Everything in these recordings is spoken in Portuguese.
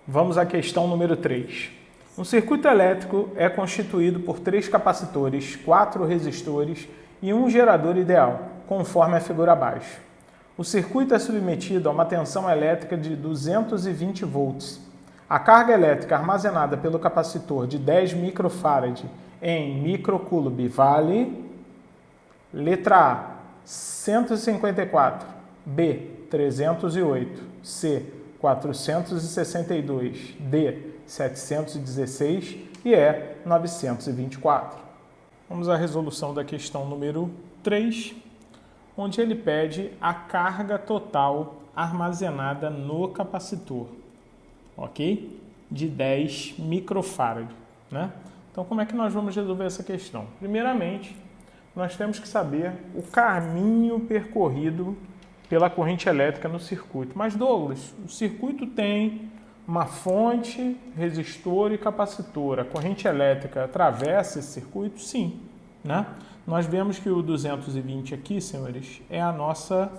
Vamos à questão número 3. Um circuito elétrico é constituído por 3 capacitores, 4 resistores e um gerador ideal, conforme a figura abaixo. O circuito é submetido a uma tensão elétrica de 220 volts. A carga elétrica armazenada pelo capacitor de 10 microfarad em microcoulomb vale: letra A, 154, B, 308, C, 462, D, 716 e E, 924. Vamos à resolução da questão número 3, onde ele pede a carga total armazenada no capacitor, ok? De 10 microfarad, né? Então, como é que nós vamos resolver essa questão? Primeiramente, nós temos que saber o caminho percorrido pela corrente elétrica no circuito. Mas, Douglas, o circuito tem uma fonte, resistor e capacitor. A corrente elétrica atravessa esse circuito? Sim, né? Nós vemos que o 220 aqui, senhores, é a nossa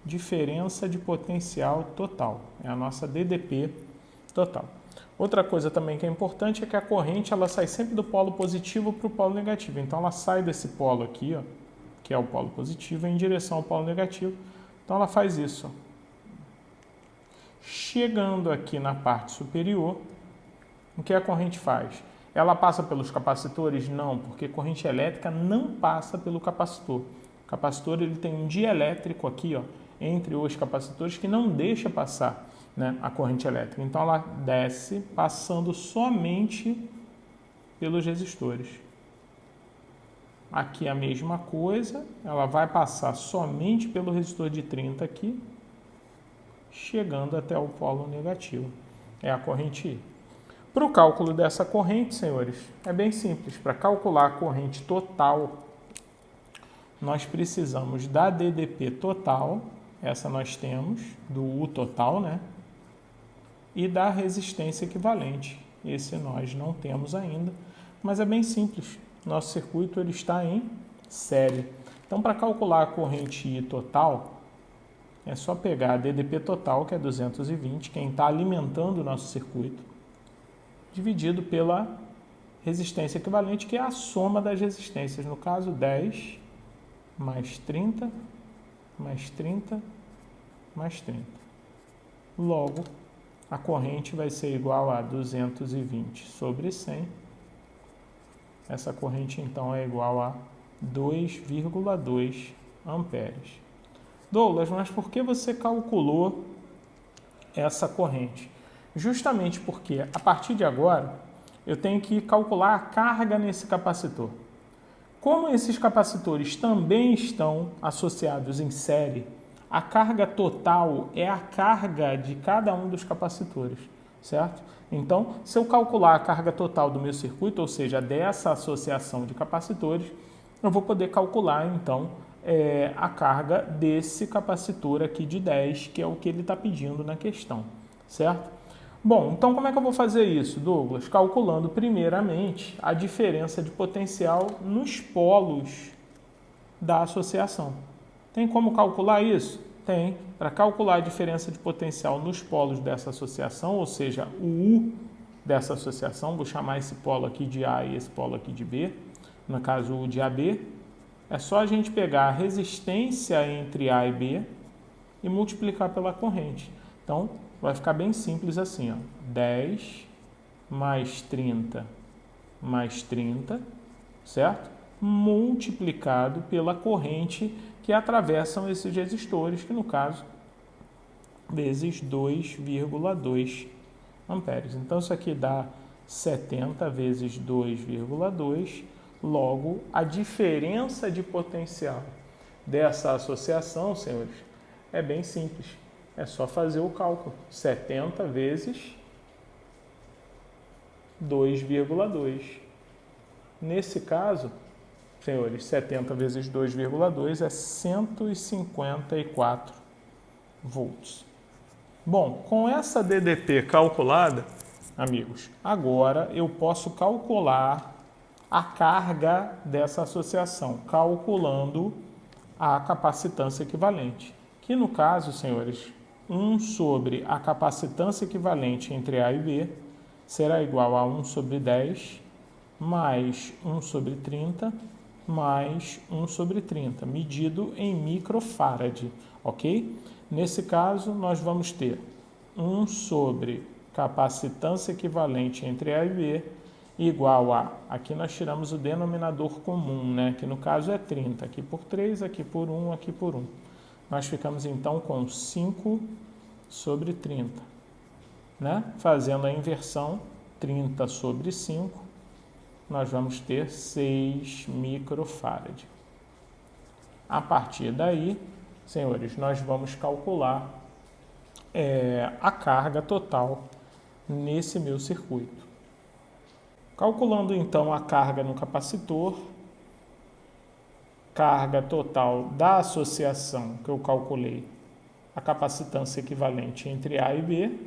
diferença de potencial total. É a nossa DDP total. Outra coisa também que é importante é que a corrente ela sai sempre do polo positivo para o polo negativo. Então, ela sai desse polo aqui, ó, que é o polo positivo, em direção ao polo negativo. Então, ela faz isso. Ó. Chegando aqui na parte superior, o que a corrente faz? Ela passa pelos capacitores? Não, porque corrente elétrica não passa pelo capacitor. O capacitor ele tem um dielétrico aqui, ó, entre os capacitores que não deixa passar, né, a corrente elétrica. Então, ela desce passando somente pelos resistores. Aqui a mesma coisa, ela vai passar somente pelo resistor de 30 aqui, chegando até o polo negativo. É a corrente I. Para o cálculo dessa corrente, senhores, é bem simples. Para calcular a corrente total, nós precisamos da DDP total, essa nós temos, do U total, né? E da resistência equivalente. Esse nós não temos ainda, mas é bem simples. Nosso circuito ele está em série. Então, para calcular a corrente I total, é só pegar a DDP total, que é 220, quem está alimentando o nosso circuito, dividido pela resistência equivalente, que é a soma das resistências. No caso, 10 mais 30, mais 30, mais 30. Logo, a corrente vai ser igual a 220 sobre 100. Essa corrente, então, é igual a 2,2 amperes. Douglas, mas por que você calculou essa corrente? Justamente porque, a partir de agora, eu tenho que calcular a carga nesse capacitor. Como esses capacitores também estão associados em série, a carga total é a carga de cada um dos capacitores, certo? Então, se eu calcular a carga total do meu circuito, ou seja, dessa associação de capacitores, eu vou poder calcular, então, a carga desse capacitor aqui de 10, que é o que ele está pedindo na questão, certo? Bom, então como é que eu vou fazer isso, Douglas? Calculando primeiramente a diferença de potencial nos polos da associação. Tem como calcular isso? Tem. Para calcular a diferença de potencial nos polos dessa associação, ou seja, o U dessa associação, vou chamar esse polo aqui de A e esse polo aqui de B, no caso o de AB, é só a gente pegar a resistência entre A e B e multiplicar pela corrente. Então, vai ficar bem simples assim, ó. 10 mais 30 mais 30, certo? Multiplicado pela corrente que atravessam esses resistores, que no caso, vezes 2,2 amperes. Então, isso aqui dá 70 vezes 2,2, logo, a diferença de potencial dessa associação, senhores, é bem simples. É só fazer o cálculo. 70 vezes 2,2. Nesse caso, senhores, 70 vezes 2,2 é 154 volts. Bom, com essa DDP calculada, amigos, agora eu posso calcular a carga dessa associação, calculando a capacitância equivalente, que no caso, senhores, 1 sobre a capacitância equivalente entre A e B será igual a 1 sobre 10 mais 1 sobre 30 mais 1 sobre 30, medido em microfarad, ok? Nesse caso, nós vamos ter 1 sobre capacitância equivalente entre A e B igual a, aqui nós tiramos o denominador comum, né? Que no caso é 30, aqui por 3, aqui por 1, aqui por 1. Nós ficamos então com 5 sobre 30, né? Fazendo a inversão, 30 sobre 5, nós vamos ter 6 microfarad. A partir daí, senhores, nós vamos calcular a carga total nesse meu circuito. Calculando então a carga no capacitor, carga total da associação que eu calculei, a capacitância equivalente entre A e B,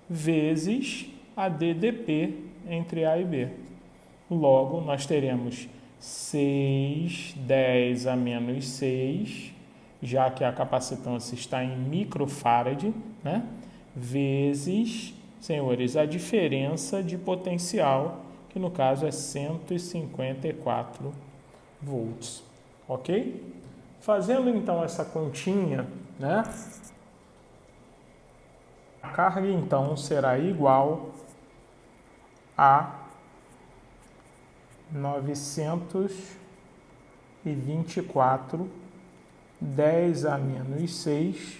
vezes a DDP entre A e B. Logo, nós teremos 6, 10 a menos 6, já que a capacitância está em microfarad, né? Vezes, senhores, a diferença de potencial, que no caso é 154 volts, ok? Fazendo então essa continha, né? A carga então será igual a 924, 10 a menos 6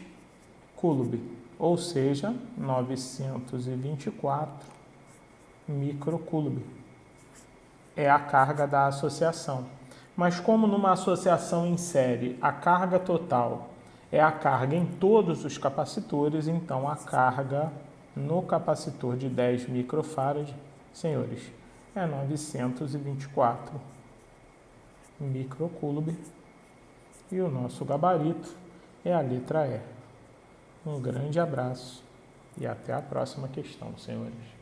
coulomb, ou seja, 924 microcoulomb. É a carga da associação. Mas como numa associação em série a carga total é a carga em todos os capacitores, então a carga no capacitor de 10 microfarad, senhores, é 924 microcoulomb e o nosso gabarito é a letra E. Um grande abraço e até a próxima questão, senhores.